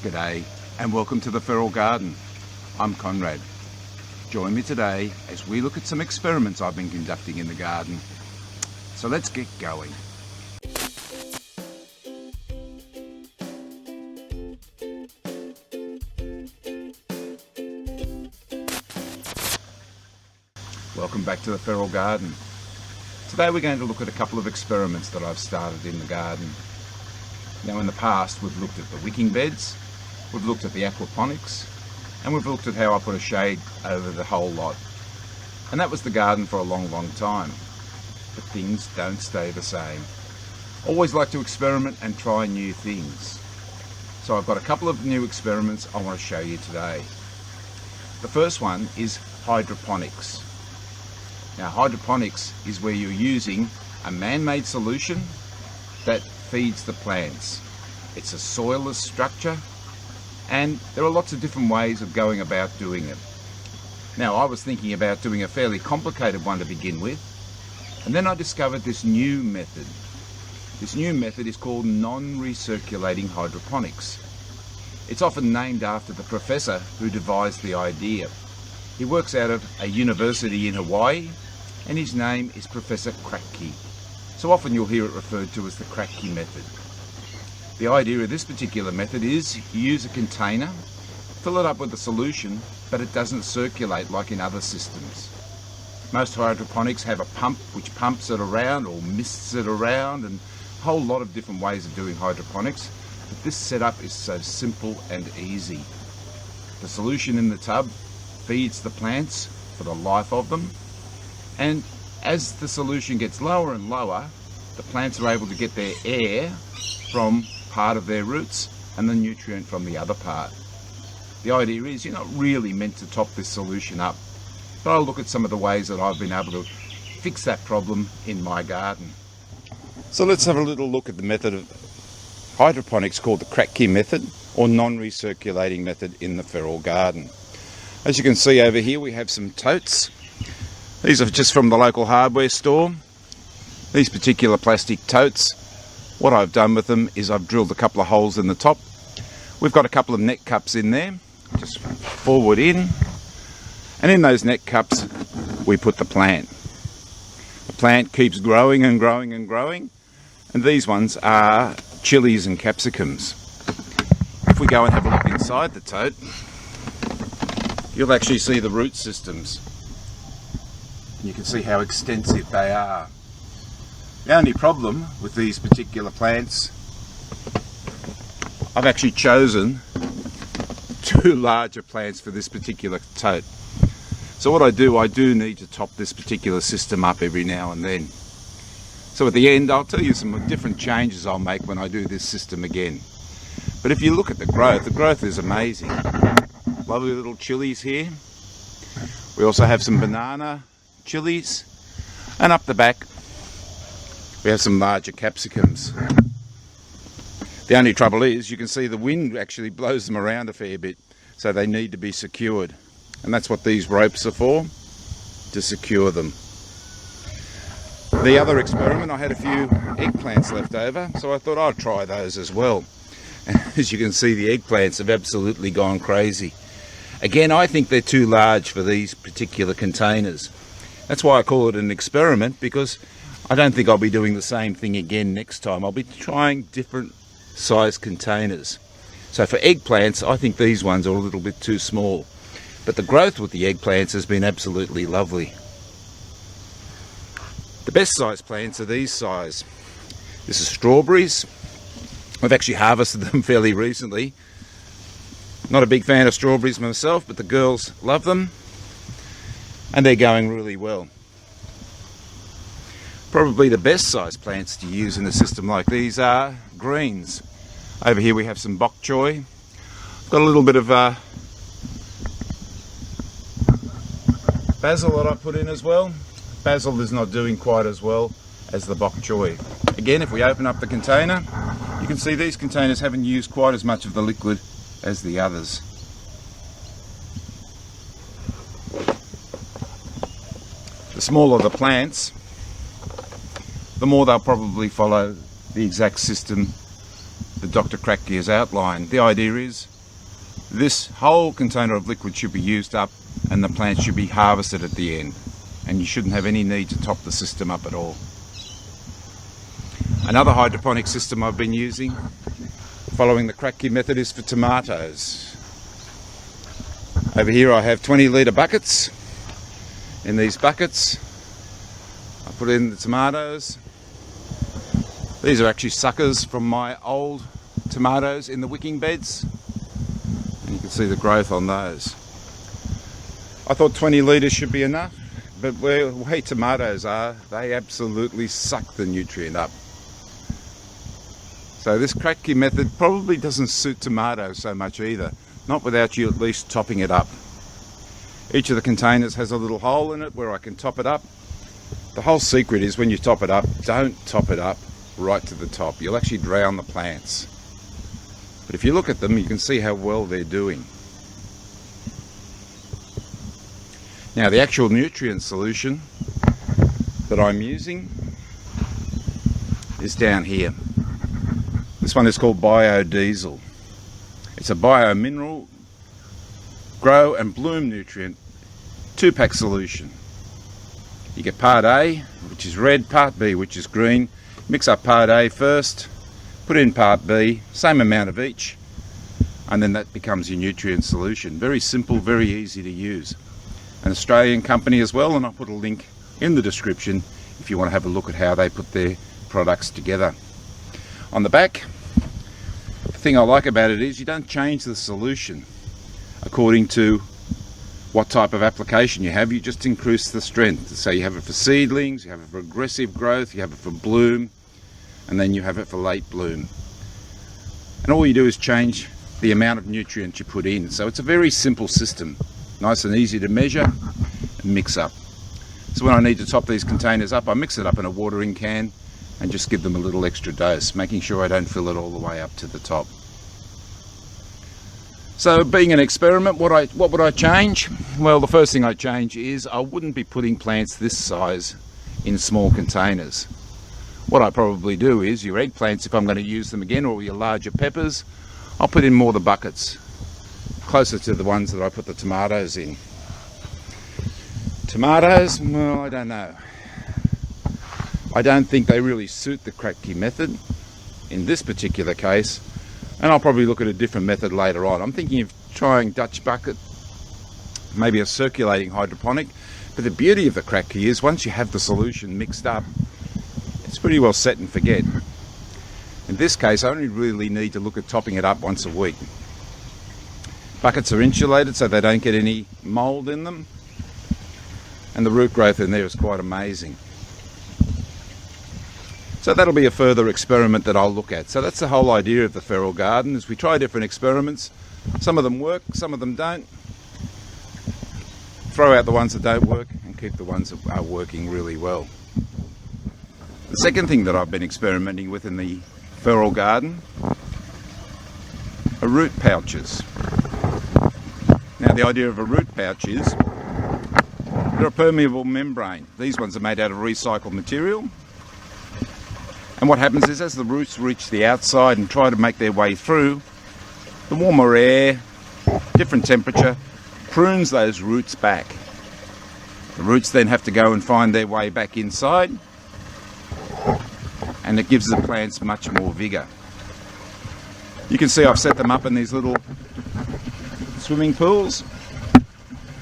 G'day and welcome to the Feral Garden. I'm Konrad. Join me today as we look at some experiments I've been conducting in the garden. So let's get going. Welcome back to the Feral Garden. Today we're going to look at a couple of experiments that I've started in the garden. Now in the past we've looked at the wicking beds, we've looked at the aquaponics, and we've looked at how I put a shade over the whole lot. And that was the garden for a long time. But things don't stay the same. Always like to experiment and try new things. So I've got a couple of new experiments I want to show you today. The first one is hydroponics. Now hydroponics is where you're using a man-made solution that feeds the plants. It's a soilless structure and there are lots of different ways of going about doing it. Now I was thinking about doing a fairly complicated one to begin with, and then I discovered this new method. This new method is called non-recirculating hydroponics. It's often named after the professor who devised the idea. He works out of a university in Hawaii and his name is Professor Kratky. So often you'll hear it referred to as the Cracky Method. The idea of this particular method is you use a container, fill it up with a solution, but it doesn't circulate like in other systems. Most hydroponics have a pump which pumps it around or mists it around, and a whole lot of different ways of doing hydroponics. But this setup is so simple and easy. The solution in the tub feeds the plants for the life of them, and as the solution gets lower and lower, the plants are able to get their air from part of their roots and the nutrient from the other part. The idea is you're not really meant to top this solution up, but I'll look at some of the ways that I've been able to fix that problem in my garden. So let's have a little look at the method of hydroponics called the Cracky Method or non-recirculating method in the feral garden. As you can see over here we have some totes. These are just from the local hardware store. These particular plastic totes, what I've done with them is I've drilled a couple of holes in the top. We've got a couple of net cups in there, just forward in. And in those net cups, we put the plant. The plant keeps growing and growing and growing. And these ones are chilies and capsicums. If we go and have a look inside the tote, you'll actually see the root systems. You can see how extensive they are. The only problem with these particular plants, I've actually chosen two larger plants for this particular tote. So what I do need to top this particular system up every now and then. So at the end I'll tell you some different changes I'll make when I do this system again. But if you look at the growth is amazing. Lovely little chilies here. We also have some banana chilies, and up the back we have some larger capsicums. The only trouble is you can see the wind actually blows them around a fair bit, so they need to be secured, and that's what these ropes are for, to secure them. The other experiment, I had a few eggplants left over, so I thought I'd try those as well. And as you can see, the eggplants have absolutely gone crazy. Again, I think they're too large for these particular containers. That's why I call it an experiment, because I don't think I'll be doing the same thing again next time. I'll be trying different size containers. So for eggplants, I think these ones are a little bit too small. But the growth with the eggplants has been absolutely lovely. The best size plants are these size. This is strawberries. I've actually harvested them fairly recently. Not a big fan of strawberries myself, but the girls love them. And they're going really well. Probably the best size plants to use in a system like these are greens. Over here we have some bok choy. Got a little bit of basil that I put in as well. Basil is not doing quite as well as the bok choy. Again, if we open up the container, you can see these containers haven't used quite as much of the liquid as the others. The smaller the plants, the more they'll probably follow the exact system that Dr. Kratky has outlined. The idea is This whole container of liquid should be used up and the plants should be harvested at the end, and you shouldn't have any need to top the system up at all. Another hydroponic system I've been using, following the Cracky Method, is for tomatoes. Over here I have 20-litre buckets. In these buckets I put in the tomatoes. These are actually suckers from my old tomatoes in the wicking beds, and you can see the growth on those. I thought 20 litres should be enough, but the way tomatoes are, they absolutely suck the nutrient up. So this Cracky Method probably doesn't suit tomatoes so much either, not without you at least topping it up. Each of the containers has a little hole in it where I can top it up. The whole secret is when you top it up, don't top it up right to the top. You'll actually drown the plants. But if you look at them, you can see how well they're doing. Now the actual nutrient solution that I'm using is down here. This one is called Biodiesel. It's a bio-mineral grow and bloom nutrient 2-pack solution. You get part A, which is red, part B, which is green. Mix up part A first, put in part B, same amount of each, and then that becomes your nutrient solution. Very simple, very easy to use. An Australian company as well, and I'll put a link in the description if you want to have a look at how they put their products together. On the back, the thing I like about it is you don't change the solution according to what type of application you have. You just increase the strength. So you have it for seedlings, you have it for aggressive growth, you have it for bloom, and then you have it for late bloom. And all you do is change the amount of nutrients you put in. So it's a very simple system, nice and easy to measure and mix up. So when I need to top these containers up, I mix it up in a watering can and just give them a little extra dose, making sure I don't fill it all the way up to the top. So being an experiment, what would I change? Well, the first thing I change is I wouldn't be putting plants this size in small containers. What I probably do is your eggplants, if I'm going to use them again, or your larger peppers, I'll put in more the buckets, closer to the ones that I put the tomatoes in. Tomatoes, well, I don't know. I don't think they really suit the Cracky Method in this particular case, and I'll probably look at a different method later on. I'm thinking of trying Dutch bucket, maybe a circulating hydroponic, but the beauty of the Cracky is once you have the solution mixed up, it's pretty well set and forget. In this case, I only really need to look at topping it up once a week. Buckets are insulated so they don't get any mould in them, and the root growth in there is quite amazing. So that'll be a further experiment that I'll look at. So that's the whole idea of the feral garden, is we try different experiments. Some of them work, some of them don't. Throw out the ones that don't work and keep the ones that are working really well. The second thing that I've been experimenting with in the feral garden are root pouches. Now the idea of a root pouch is they're a permeable membrane. These ones are made out of recycled material. And what happens is as the roots reach the outside and try to make their way through, the warmer air, different temperature, prunes those roots back. The roots then have to go and find their way back inside, and it gives the plants much more vigour. You can see I've set them up in these little swimming pools.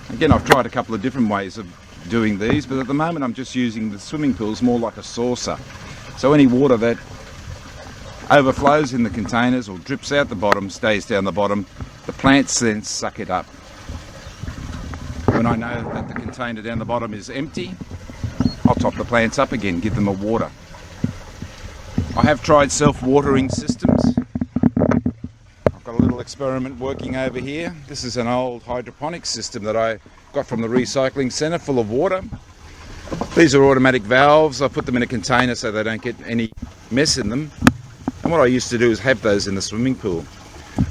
Again, I've tried a couple of different ways of doing these, but at the moment I'm just using the swimming pools more like a saucer. So any water that overflows in the containers or drips out the bottom stays down the bottom. The plants then suck it up. When I know that the container down the bottom is empty, I'll top the plants up again, give them a water. I have tried self-watering systems. I've got a little experiment working over here. This is an old hydroponics system that I got from the recycling centre, full of water. These are automatic valves. I put them in a container so they don't get any mess in them. And what I used to do is have those in the swimming pool.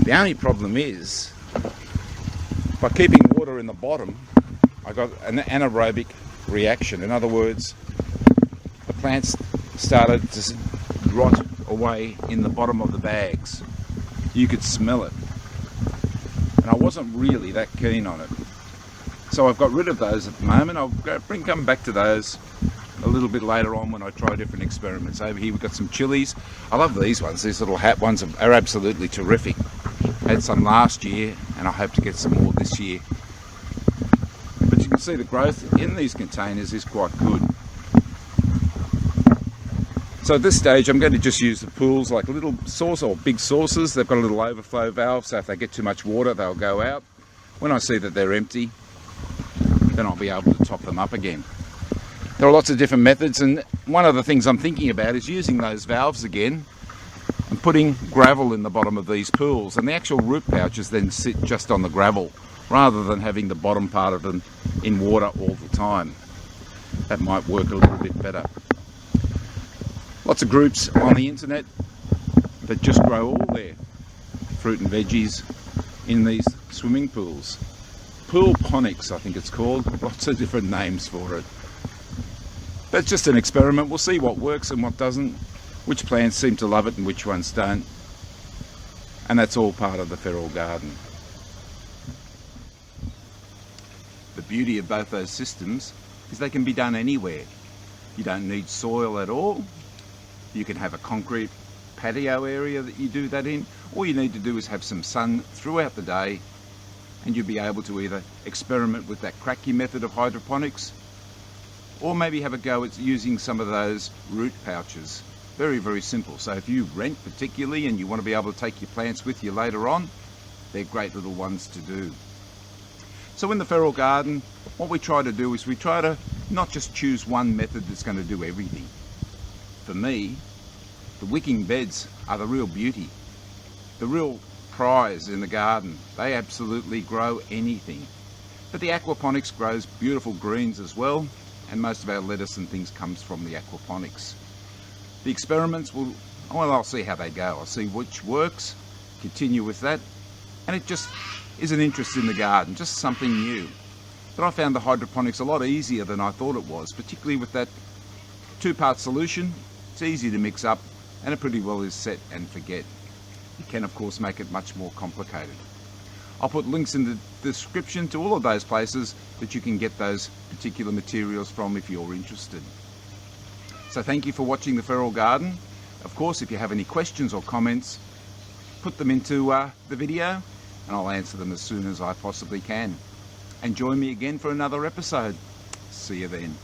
The only problem is, by keeping water in the bottom, I got an anaerobic reaction. In other words, the plants started to rot away in the bottom of the bags. You could smell it. and I wasn't really that keen on it. So I've got rid of those at the moment. I'll come back to those a little bit later on when I try different experiments. Over here we've got some chilies. I love these ones. These little hat ones are absolutely terrific. Had some last year and I hope to get some more this year. But you can see the growth in these containers is quite good. So at this stage I'm going to just use the pools like little saucer or big saucers. They've got a little overflow valve, so if they get too much water they'll go out. When I see that they're empty, then I'll be able to top them up again. There are lots of different methods, and one of the things I'm thinking about is using those valves again and putting gravel in the bottom of these pools, and the actual root pouches then sit just on the gravel rather than having the bottom part of them in water all the time. That might work a little bit better. Lots of groups on the internet that just grow all their fruit and veggies in these swimming pools. Aquaponics, I think it's called. Lots of different names for it. That's just an experiment. We'll see what works and what doesn't, which plants seem to love it and which ones don't. And that's all part of the feral garden. The beauty of both those systems is they can be done anywhere. You don't need soil at all. You can have a concrete patio area that you do that in. All you need to do is have some sun throughout the day, and you'll be able to either experiment with that Cracky method of hydroponics, or maybe have a go at using some of those root pouches. Very, very simple. So if you rent particularly and you want to be able to take your plants with you later on, they're great little ones to do. So in the feral garden, what we try to do is we try to not just choose one method that's going to do everything. For me, the wicking beds are the real beauty, the real prize in the garden. They absolutely grow anything. But the aquaponics grows beautiful greens as well, and most of our lettuce and things comes from the aquaponics. The experiments I'll see how they go. I'll see which works, continue with that, and it just is an interest in the garden, just something new. But I found the hydroponics a lot easier than I thought it was, particularly with that two-part solution. It's easy to mix up, and it pretty well is set and forget. You can of course make it much more complicated. I'll put links in the description to all of those places that you can get those particular materials from if you're interested. So thank you for watching the feral garden. Of course, if you have any questions or comments, put them into the video and I'll answer them as soon as I possibly can. And join me again for another episode. See you then.